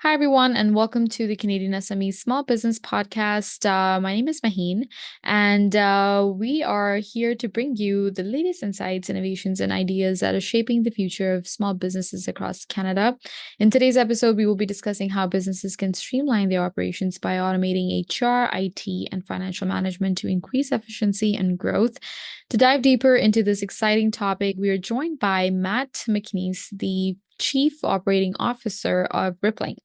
Hi, everyone, and welcome to the Canadian SME Small Business Podcast. My name is Maheen, and we are here to bring you the latest insights, innovations, and ideas that are shaping the future of small businesses across Canada. In today's episode, we will be discussing how businesses can streamline their operations by automating HR, IT, and financial management to increase efficiency and growth. To dive deeper into this exciting topic, we are joined by Matt MacInnis, the Chief Operating Officer of Rippling.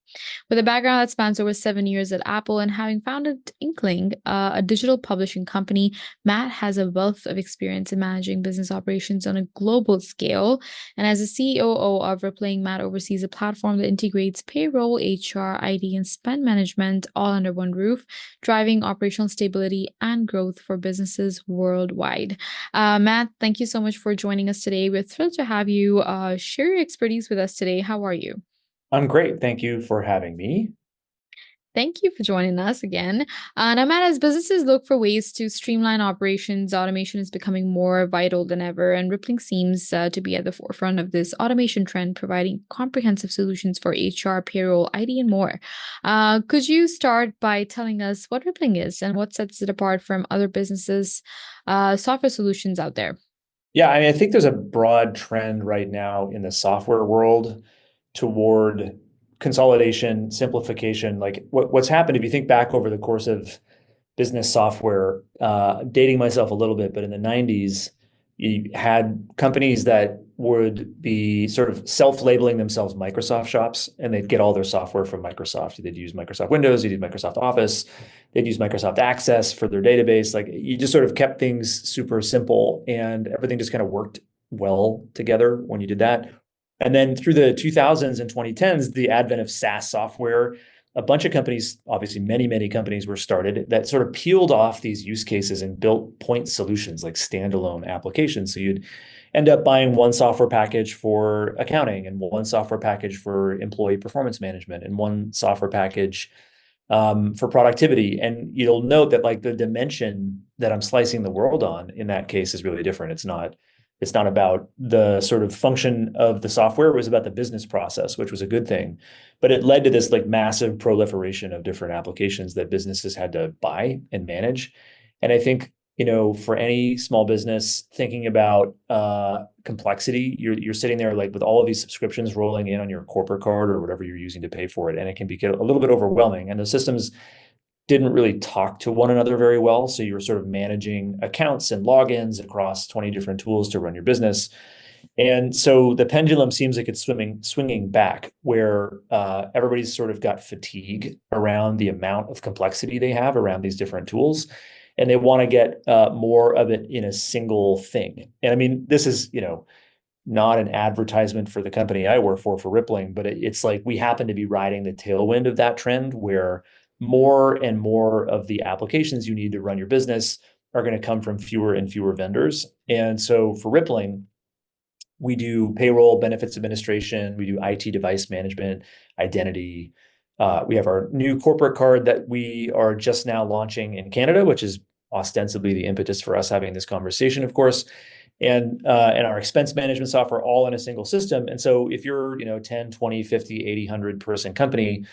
With a background that spans over 7 years at Apple and having founded Inkling, a digital publishing company, Matt has a wealth of experience in managing business operations on a global scale. And as a COO of Rippling, Matt oversees a platform that integrates payroll, HR, ID, and spend management all under one roof, driving operational stability and growth for businesses worldwide. Matt, thank you so much for joining us today. We're thrilled to have you share your expertise with us today. How are you? I'm great. Thank you for having me. Thank you for joining us again. Now, Matt, as businesses look for ways to streamline operations, automation is becoming more vital than ever, and Rippling seems to be at the forefront of this automation trend, providing comprehensive solutions for HR, payroll, ID, and more. Could you start by telling us what Rippling is and what sets it apart from other businesses' software solutions out there? Yeah, I think there's a broad trend right now in the software world toward consolidation, simplification. Like what's happened, if you think back over the course of business software, dating myself a little bit, but in the 90s, you had companies that would be sort of self-labeling themselves Microsoft shops, and they'd get all their software from Microsoft. They'd use Microsoft Windows, they'd use Microsoft Office, they'd use Microsoft Access for their database. Like you just sort of kept things super simple, and everything just kind of worked well together when you did that. And then through the 2000s and 2010s, the advent of SaaS software, a bunch of companies, obviously many companies were started that sort of peeled off these use cases and built point solutions like standalone applications. So you'd end up buying one software package for accounting and one software package for employee performance management and one software package for productivity. And you'll note that like the dimension that I'm slicing the world on in that case is really different. It's not about the sort of function of the software. It was about the business process, which was a good thing. But it led to this like massive proliferation of different applications that businesses had to buy and manage. And I think, for any small business thinking about complexity, you're sitting there like with all of these subscriptions rolling in on your corporate card or whatever you're using to pay for it. And it can be a little bit overwhelming. And the systems didn't really talk to one another very well. So you were sort of managing accounts and logins across 20 different tools to run your business. And so the pendulum seems like it's swinging back, where everybody's sort of got fatigue around the amount of complexity they have around these different tools. And they want to get more of it in a single thing. And I mean, this is, not an advertisement for the company I work for Rippling, but it's like we happen to be riding the tailwind of that trend where more and more of the applications you need to run your business are going to come from fewer and fewer vendors. And so for Rippling, we do payroll, benefits administration, we do IT device management, identity. We have our new corporate card that we are just now launching in Canada, which is ostensibly the impetus for us having this conversation, of course. And our expense management software all in a single system. And so if you're, 10, 20, 50, 80, 100 person company,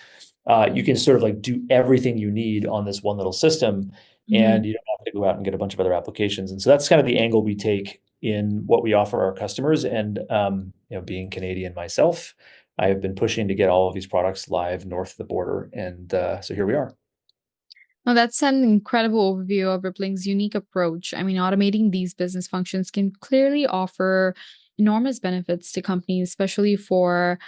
you can sort of like do everything you need on this one little system, and you don't have to go out and get a bunch of other applications. And so that's kind of the angle we take in what we offer our customers. And being Canadian myself, I have been pushing to get all of these products live north of the border, and so here we are. Well, that's an incredible overview of Rippling's unique approach. I mean, automating these business functions can clearly offer enormous benefits to companies, especially for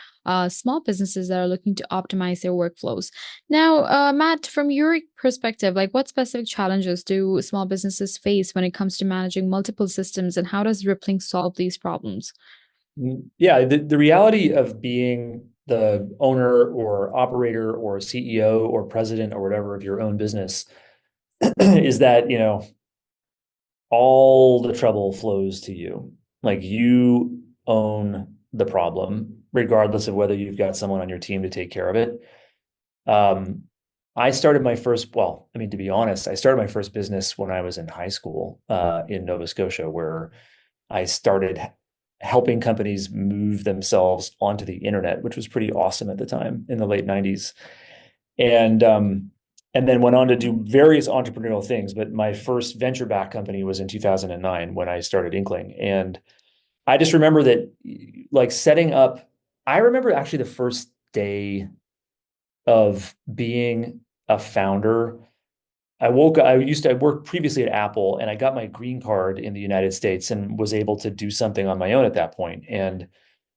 small businesses that are looking to optimize their workflows. Now, Matt, from your perspective, like what specific challenges do small businesses face when it comes to managing multiple systems, and how does Rippling solve these problems? Yeah, the reality of being the owner or operator or CEO or president or whatever of your own business is that, all the trouble flows to you. Like you own the problem, regardless of whether you've got someone on your team to take care of it. I started my first, well, I mean, to be honest, I started my first business when I was in high school in Nova Scotia, where I started helping companies move themselves onto the internet, which was pretty awesome at the time in the late 90s. And then went on to do various entrepreneurial things. But my first venture-backed company was in 2009 when I started Inkling. And I just remember that, like, setting up, I remember actually the first day of being a founder. I worked previously at Apple, and I got my green card in the United States and was able to do something on my own at that point. And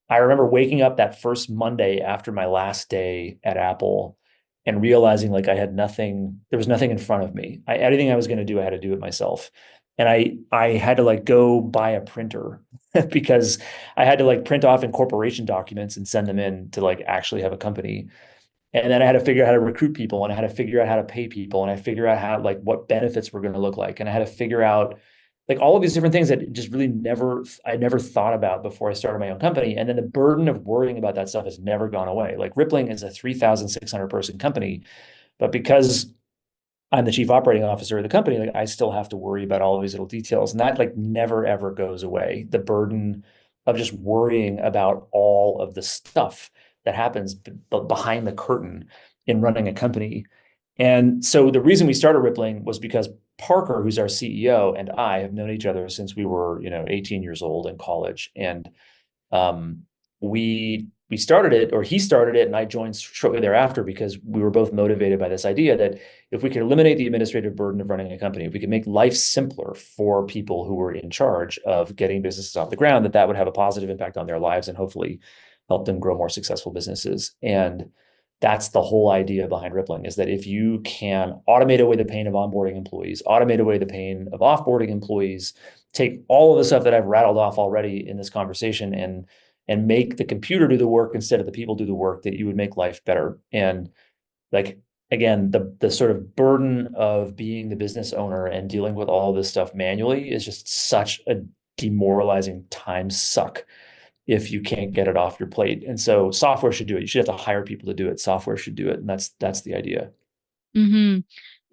I remember waking up that first Monday after my last day at Apple and realizing like I had nothing, there was nothing in front of me. Anything I was going to do, I had to do it myself. And I had to like go buy a printer because I had to like print off incorporation documents and send them in to like actually have a company. And then I had to figure out how to recruit people, and I had to figure out how to pay people, and I figure out how, like, what benefits were going to look like. And I had to figure out like all of these different things that just really I never thought about before I started my own company. And then the burden of worrying about that stuff has never gone away. Like Rippling is a 3,600 person company, but because I'm the chief operating officer of the company, like I still have to worry about all of these little details. And that like never ever goes away. The burden of just worrying about all of the stuff that happens behind the curtain in running a company. And so the reason we started Rippling was because Parker, who's our CEO, and I have known each other since we were, 18 years old in college. And um, we started it, or he started it, and I joined shortly thereafter because we were both motivated by this idea that if we could eliminate the administrative burden of running a company, if we could make life simpler for people who were in charge of getting businesses off the ground, that would have a positive impact on their lives and hopefully help them grow more successful businesses. And that's the whole idea behind Rippling, is that if you can automate away the pain of onboarding employees, automate away the pain of offboarding employees, take all of the stuff that I've rattled off already in this conversation and make the computer do the work instead of the people do the work, that you would make life better. And like, again, the sort of burden of being the business owner and dealing with all this stuff manually is just such a demoralizing time suck if you can't get it off your plate. And so software should do it. You should have to hire people to do it. Software should do it. And that's the idea. Mm-hmm.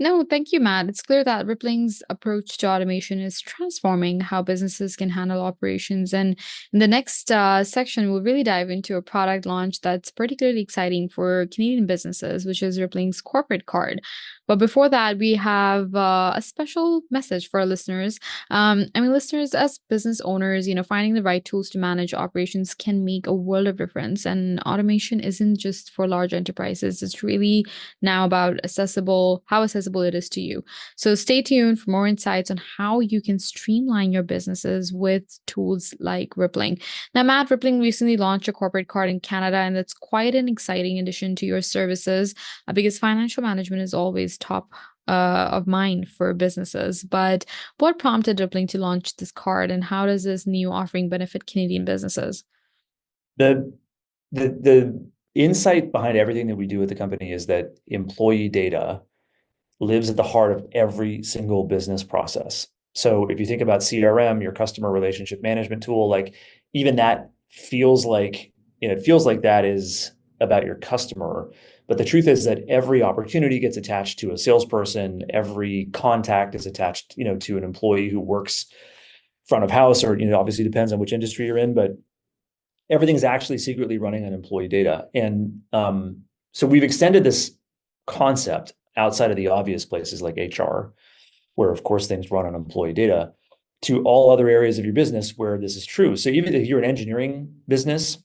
No, thank you, Matt. It's clear that Rippling's approach to automation is transforming how businesses can handle operations. And in the next section, we'll really dive into a product launch that's particularly exciting for Canadian businesses, which is Rippling's corporate card. But before that, we have a special message for our listeners. Listeners, as business owners, finding the right tools to manage operations can make a world of difference. And automation isn't just for large enterprises. It's really now about how accessible it is to you. So stay tuned for more insights on how you can streamline your businesses with tools like Rippling. Now, Matt, Rippling recently launched a corporate card in Canada, and that's quite an exciting addition to your services because financial management is always top of mind for businesses. But what prompted Rippling to launch this card, and how does this new offering benefit Canadian businesses? The insight behind everything that we do at the company is that employee data lives at the heart of every single business process. So if you think about CRM, your customer relationship management tool, like even that feels like, it feels like that is about your customer. But the truth is that every opportunity gets attached to a salesperson. Every contact is attached, to an employee who works front of house, or, obviously depends on which industry you're in, but everything's actually secretly running on employee data. And so we've extended this concept outside of the obvious places like HR, where of course things run on employee data, to all other areas of your business where this is true. So even if you're an engineering business,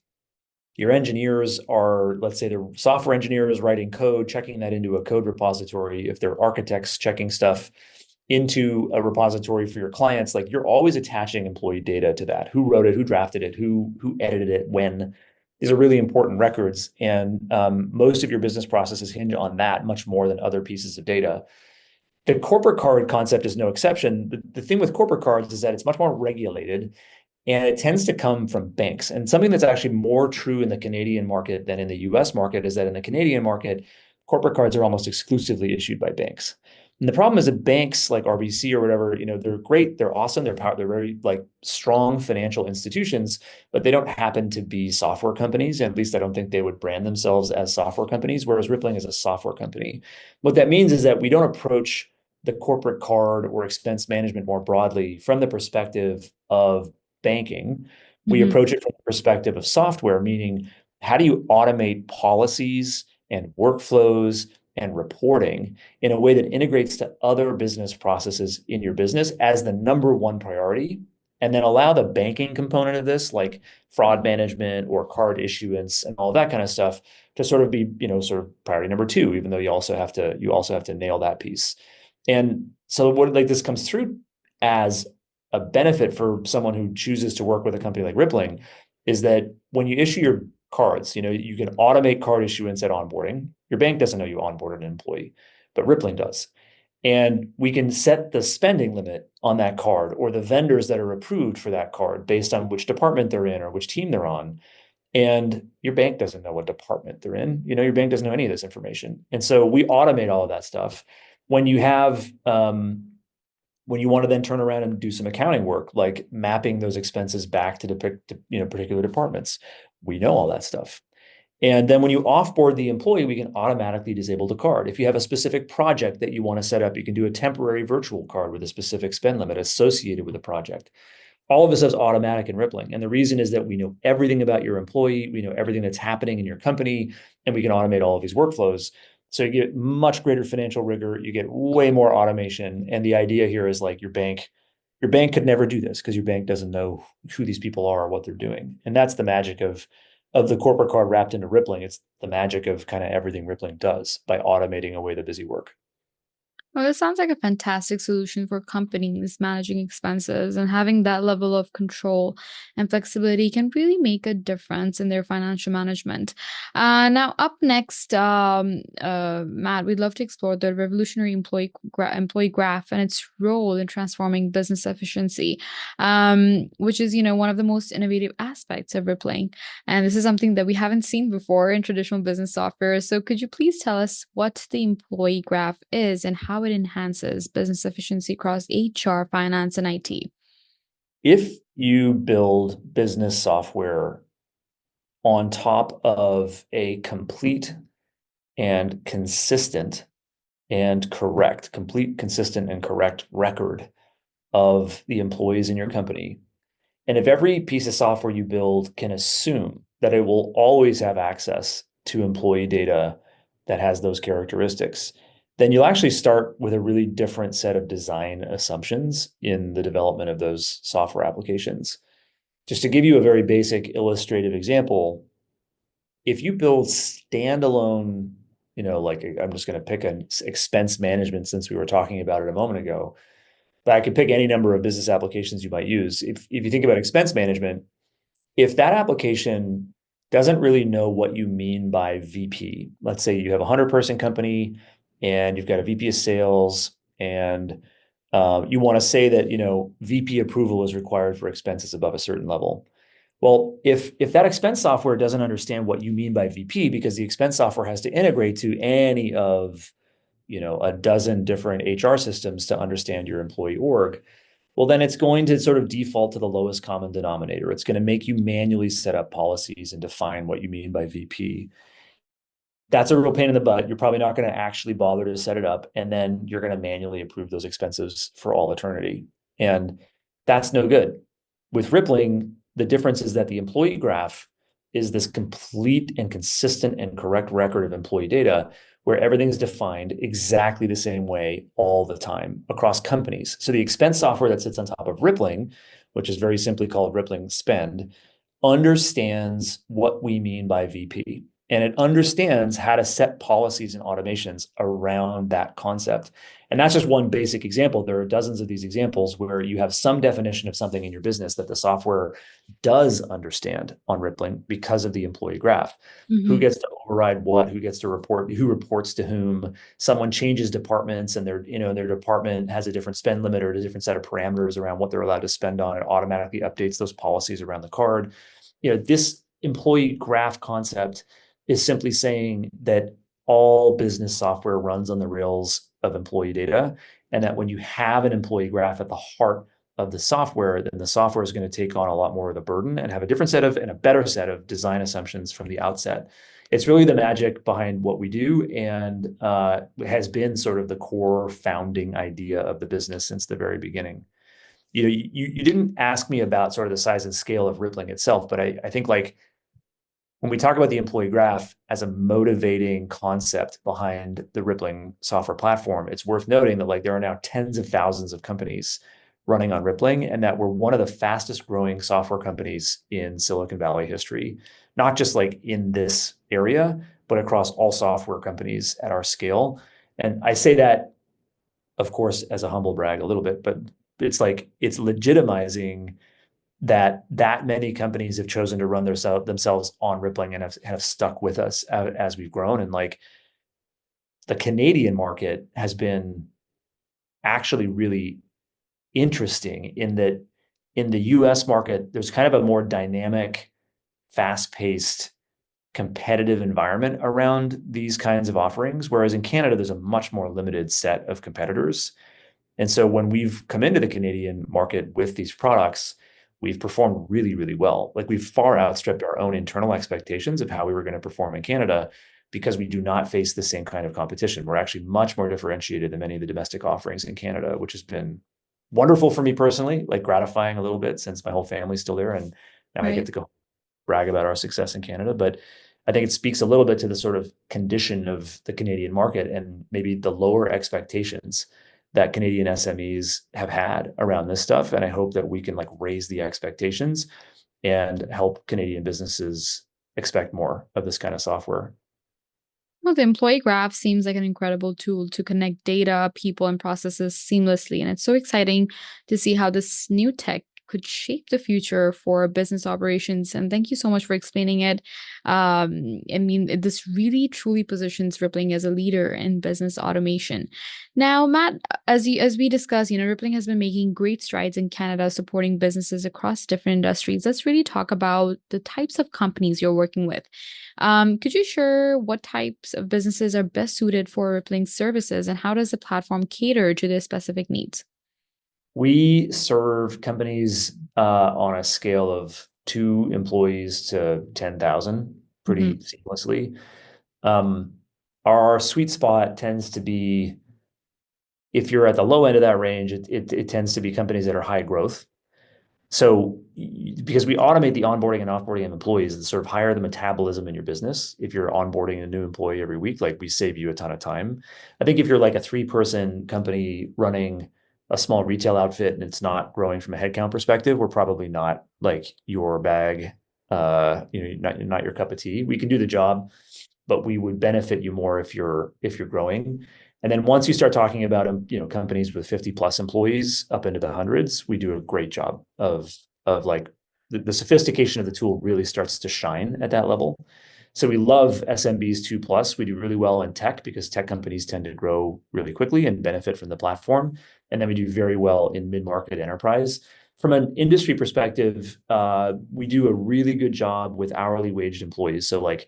your engineers are, let's say, the software engineers writing code, checking that into a code repository. If they're architects checking stuff into a repository for your clients, like you're always attaching employee data to that. Who wrote it, who drafted it, who edited it, when. These are really important records. And most of your business processes hinge on that much more than other pieces of data. The corporate card concept is no exception. The thing with corporate cards is that it's much more regulated, and it tends to come from banks. And something that's actually more true in the Canadian market than in the US market is that in the Canadian market, corporate cards are almost exclusively issued by banks. And the problem is that banks like RBC or whatever, they're great, they're awesome, they're very like strong financial institutions, but they don't happen to be software companies. At least I don't think they would brand themselves as software companies, whereas Rippling is a software company. What that means is that we don't approach the corporate card or expense management more broadly from the perspective of banking. We Hmm. approach it from the perspective of software, meaning how do you automate policies and workflows and reporting in a way that integrates to other business processes in your business as the number one priority, and then allow the banking component of this, like fraud management or card issuance and all that kind of stuff, to sort of be, sort of priority number two, even though you also have to nail that piece. And so what like this comes through as a benefit for someone who chooses to work with a company like Rippling is that when you issue your cards, you can automate card issuance at onboarding. Your bank doesn't know you onboarded an employee, but Rippling does. And we can set the spending limit on that card or the vendors that are approved for that card based on which department they're in or which team they're on. And your bank doesn't know what department they're in. Your bank doesn't know any of this information. And so we automate all of that stuff. When you have when you want to then turn around and do some accounting work, like mapping those expenses back to depict, particular departments, we know all that stuff. And then when you offboard the employee, we can automatically disable the card. If you have a specific project that you want to set up, you can do a temporary virtual card with a specific spend limit associated with the project. All of this is automatic in Rippling. And the reason is that we know everything about your employee, we know everything that's happening in your company, and we can automate all of these workflows. So you get much greater financial rigor, you get way more automation. And the idea here is like your bank could never do this because your bank doesn't know who these people are or what they're doing. And that's the magic of the corporate card wrapped into Rippling. It's the magic of kind of everything Rippling does by automating away the busy work. Well, this sounds like a fantastic solution for companies managing expenses, and having that level of control and flexibility can really make a difference in their financial management. Now, up next, Matt, we'd love to explore the revolutionary employee graph and its role in transforming business efficiency, which is, one of the most innovative aspects of Rippling. And this is something that we haven't seen before in traditional business software. So, could you please tell us what the employee graph is and how it enhances business efficiency across HR, finance, and IT? If you build business software on top of a complete and consistent and correct, complete, consistent, and correct record of the employees in your company, and if every piece of software you build can assume that it will always have access to employee data that has those characteristics, then you'll actually start with a really different set of design assumptions in the development of those software applications. Just to give you a very basic illustrative example, if you build standalone, like I'm just going to pick an expense management since we were talking about it a moment ago, but I could pick any number of business applications you might use. If you think about expense management, if that application doesn't really know what you mean by VP, let's say you have a 100-person company and you've got a VP of sales, and you want to say that VP approval is required for expenses above a certain level. Well, if that expense software doesn't understand what you mean by VP, because the expense software has to integrate to any of a dozen different HR systems to understand your employee org, well, then it's going to sort of default to the lowest common denominator. It's going to make you manually set up policies and define what you mean by VP. That's a real pain in the butt. You're probably not going to actually bother to set it up, and then you're going to manually approve those expenses for all eternity. And that's no good. With Rippling, the difference is that the employee graph is this complete and consistent and correct record of employee data where everything's defined exactly the same way all the time across companies. So the expense software that sits on top of Rippling, which is very simply called Rippling Spend, understands what we mean by VP. And it understands how to set policies and automations around that concept. And that's just one basic example. There are dozens of these examples where you have some definition of something in your business that the software does understand on Rippling because of the employee graph. Who Mhm. gets to override what, who gets to report, who reports to whom. Someone changes departments and their department has a different spend limit or a different set of parameters around what they're allowed to spend on. It automatically updates those policies around the card. This employee graph concept is simply saying that all business software runs on the rails of employee data, and that when you have an employee graph at the heart of the software, then the software is going to take on a lot more of the burden and have a different set of and a better set of design assumptions from the outset. It's really the magic behind what we do, and has been sort of the core founding idea of the business since the very beginning. you didn't ask me about sort of the size and scale of Rippling itself, but I think like when we talk about the employee graph as a motivating concept behind the Rippling software platform, it's worth noting that like there are now tens of thousands of companies running on Rippling, and that we're one of the fastest growing software companies in Silicon Valley history, not just like in this area, but across all software companies at our scale. And I say that, of course, as a humble brag a little bit, but it's like it's legitimizing that many companies have chosen to run themselves on Rippling and have stuck with us as we've grown. And like the Canadian market has been actually really interesting in that in the US market, there's kind of a more dynamic, fast-paced, competitive environment around these kinds of offerings. Whereas in Canada, there's a much more limited set of competitors. And so when we've come into the Canadian market with these products, we've performed really, really well. Like we've far outstripped our own internal expectations of how we were going to perform in Canada because we do not face the same kind of competition. We're actually much more differentiated than many of the domestic offerings in Canada, which has been wonderful for me personally, like gratifying a little bit since my whole family's still there. And now I get Right. to go brag about our success in Canada. But I think it speaks a little bit to the sort of condition of the Canadian market and maybe the lower expectations that Canadian SMEs have had around this stuff. And I hope that we can like raise the expectations and help Canadian businesses expect more of this kind of software. Well, the employee graph seems like an incredible tool to connect data, people, and processes seamlessly. And it's so exciting to see how this new tech could shape the future for business operations. And thank you so much for explaining it. I mean, this really truly positions Rippling as a leader in business automation. Now, Matt, as we discussed, Rippling has been making great strides in Canada, supporting businesses across different industries. Let's really talk about the types of companies you're working with. Could you share what types of businesses are best suited for Rippling services, and how does the platform cater to their specific needs? We serve companies on a scale of 2 employees to 10,000 pretty Hmm. seamlessly. Um, our sweet spot tends to be if you're at the low end of that range, it tends to be companies that are high growth. So because we automate the onboarding and offboarding of employees and sort of higher the metabolism in your business, if you're onboarding a new employee every week, like we save you a ton of time. I think if you're like a 3-person company running a small retail outfit and it's not growing from a headcount perspective, we're probably not like your bag, not your cup of tea. We can do the job, but we would benefit you more if you're growing. And then once you start talking about companies with 50 plus employees up into the hundreds, we do a great job of like the sophistication of the tool really starts to shine at that level. So we love SMBs 2 plus. We do really well in tech because tech companies tend to grow really quickly and benefit from the platform. And then we do very well in mid-market enterprise. From an industry perspective, we do a really good job with hourly waged employees. So like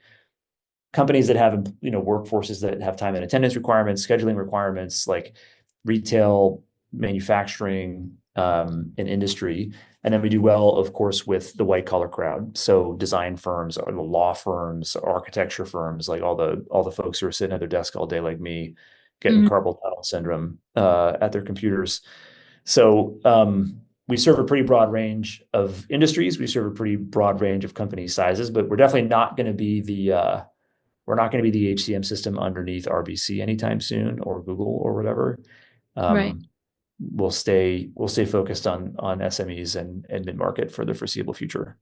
companies that have workforces that have time and attendance requirements, scheduling requirements, like retail, manufacturing, and industry. And then we do well, of course, with the white collar crowd. So design firms, or the law firms, architecture firms, like all the folks who are sitting at their desk all day, like me, getting Hmm. carpal tunnel syndrome at their computers. So we serve a pretty broad range of industries. We serve a pretty broad range of company sizes, but we're definitely not going to be the HCM system underneath RBC anytime soon, or Google or whatever. Right. Um, we'll stay focused on SMEs and mid-market for the foreseeable future.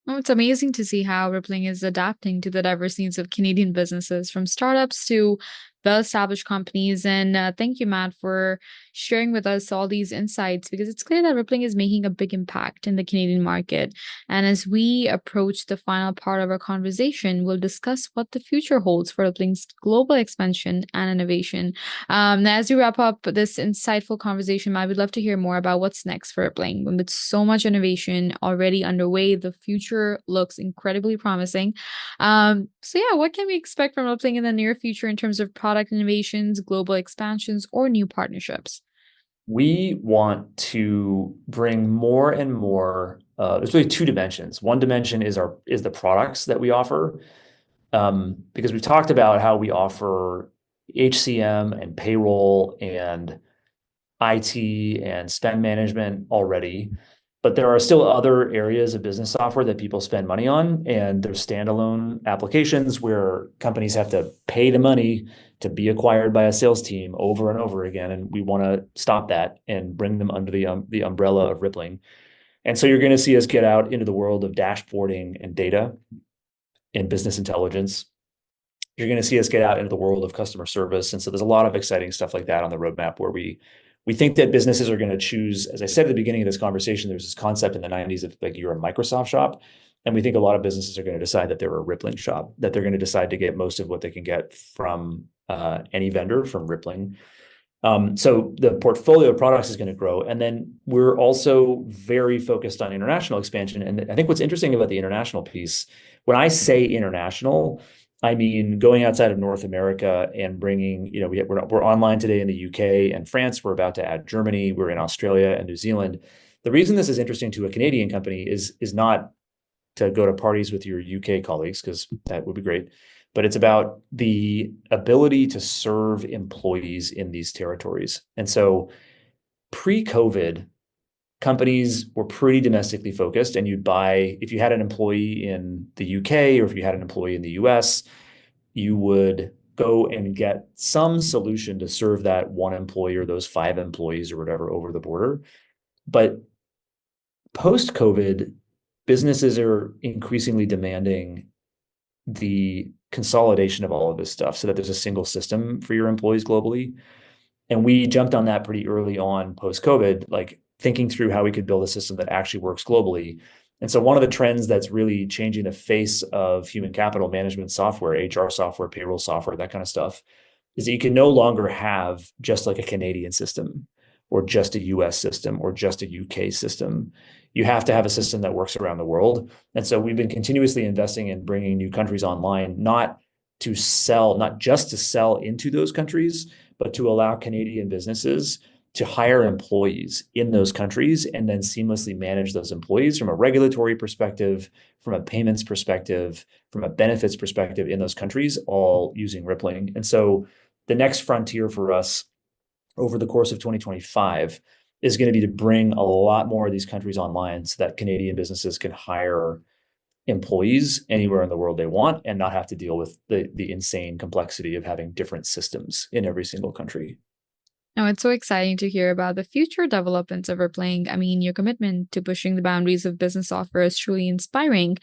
Oh, it's amazing to see how Rippling is adapting to the diverse needs of Canadian businesses, from startups to well-established companies. And thank you, Matt, for sharing with us all these insights, because it's clear that Rippling is making a big impact in the Canadian market. And as we approach the final part of our conversation, we'll discuss what the future holds for Rippling's global expansion and innovation. Now, as we wrap up this insightful conversation, I would love to hear more about what's next for Rippling. With so much innovation already underway, the future looks incredibly promising. So yeah, what can we expect from Rippling in the near future in terms of product innovations, global expansions, or new partnerships? We want to bring more and more. There's really 2 dimensions. One dimension is the products that we offer, because we've talked about how we offer HCM and payroll and IT and spend management already, but there are still other areas of business software that people spend money on, and there's standalone applications where companies have to pay the money to be acquired by a sales team over and over again, and we want to stop that and bring them under the umbrella of Rippling. And so you're going to see us get out into the world of dashboarding and data and business intelligence. You're going to see us get out into the world of customer service. And so there's a lot of exciting stuff like that on the roadmap where we think that businesses are going to choose, as I said at the beginning of this conversation, there's this concept in the 90s of like you're a Microsoft shop. And we think a lot of businesses are going to decide that they're a Rippling shop, that they're going to decide to get most of what they can get from any vendor from Rippling. So the portfolio of products is going to grow. And then we're also very focused on international expansion. And I think what's interesting about the international piece, when I say international, I mean going outside of North America and bringing, we're online today in the UK and France. We're about to add Germany. We're in Australia and New Zealand. The reason this is interesting to a Canadian company is not to go to parties with your UK colleagues, because that would be great, but it's about the ability to serve employees in these territories. And so pre-COVID, companies were pretty domestically focused, and you'd buy, if you had an employee in the UK or if you had an employee in the US, you would go and get some solution to serve that one employee or those 5 employees or whatever over the border. But post-COVID, businesses are increasingly demanding the consolidation of all of this stuff so that there's a single system for your employees globally. And we jumped on that pretty early on post-COVID, like thinking through how we could build a system that actually works globally. And so one of the trends that's really changing the face of human capital management software, HR software, payroll software, that kind of stuff, is that you can no longer have just like a Canadian system or just a US system or just a UK system. You have to have a system that works around the world. And so we've been continuously investing in bringing new countries online, not just to sell into those countries, but to allow Canadian businesses to hire employees in those countries and then seamlessly manage those employees from a regulatory perspective, from a payments perspective, from a benefits perspective in those countries, all using Rippling. And so the next frontier for us over the course of 2025 is going to be to bring a lot more of these countries online so that Canadian businesses can hire employees anywhere in the world they want and not have to deal with the insane complexity of having different systems in every single country. Oh, it's so exciting to hear about the future developments of Rippling. I mean, your commitment to pushing the boundaries of business software is truly inspiring.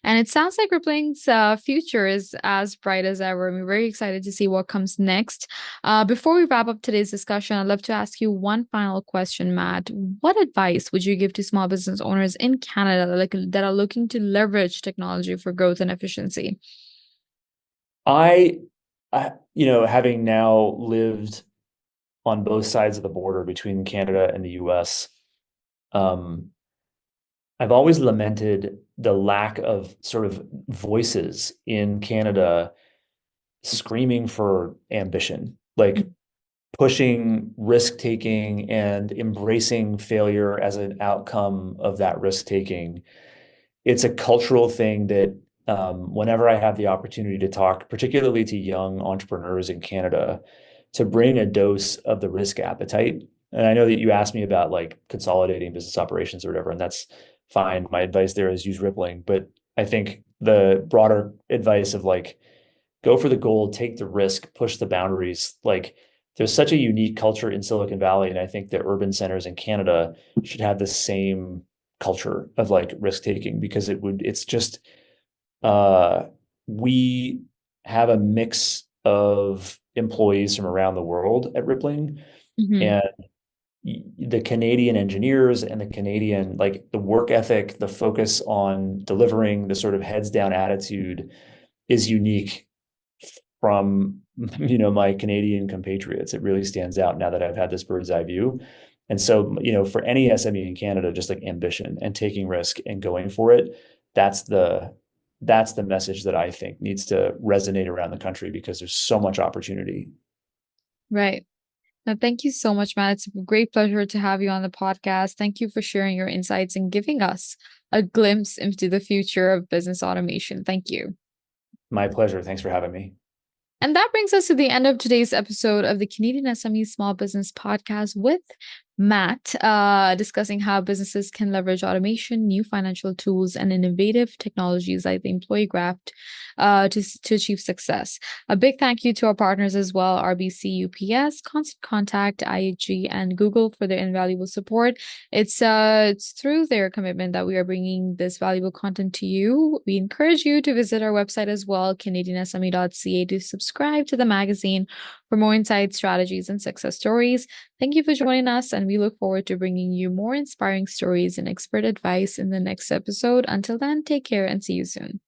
And it sounds like Rippling's future is as bright as ever. We're very excited to see what comes next. Before we wrap up today's discussion, I'd love to ask you one final question, Matt. What advice would you give to small business owners in Canada that are looking to leverage technology for growth and efficiency? I having now lived on both sides of the border between Canada and the US, I've always lamented the lack of sort of voices in Canada screaming for ambition, like pushing risk taking and embracing failure as an outcome of that risk taking. It's a cultural thing that whenever I have the opportunity to talk, particularly to young entrepreneurs in Canada, to bring a dose of the risk appetite. And I know that you asked me about like consolidating business operations or whatever, and that's fine. My advice there is use Rippling. But I think the broader advice of like, go for the gold, take the risk, push the boundaries. Like there's such a unique culture in Silicon Valley. And I think the urban centers in Canada should have the same culture of like risk taking, because it's just, we have a mix of employees from around the world at Rippling, Mm-hmm. and the Canadian engineers and the Canadian, like the work ethic, the focus on delivering, the sort of heads down attitude is unique from, my Canadian compatriots. It really stands out now that I've had this bird's eye view. And so, for any SME in Canada, just like ambition and taking risk and going for it, that's the message that I think needs to resonate around the country, because there's so much opportunity. Right. Now, thank you so much, Matt. It's a great pleasure to have you on the podcast. Thank you for sharing your insights and giving us a glimpse into the future of business automation. Thank you. My pleasure. Thanks for having me. And that brings us to the end of today's episode of the Canadian SME Small Business Podcast with Matt, discussing how businesses can leverage automation, new financial tools, and innovative technologies like the employee graph to achieve success. A big thank you to our partners as well, RBC, UPS, Constant Contact, IHG, and Google for their invaluable support. It's through their commitment that we are bringing this valuable content to you. We encourage you to visit our website as well, CanadianSME.ca, to subscribe to the magazine for more insights, strategies, and success stories. Thank you for joining us, and we look forward to bringing you more inspiring stories and expert advice in the next episode. Until then, take care and see you soon.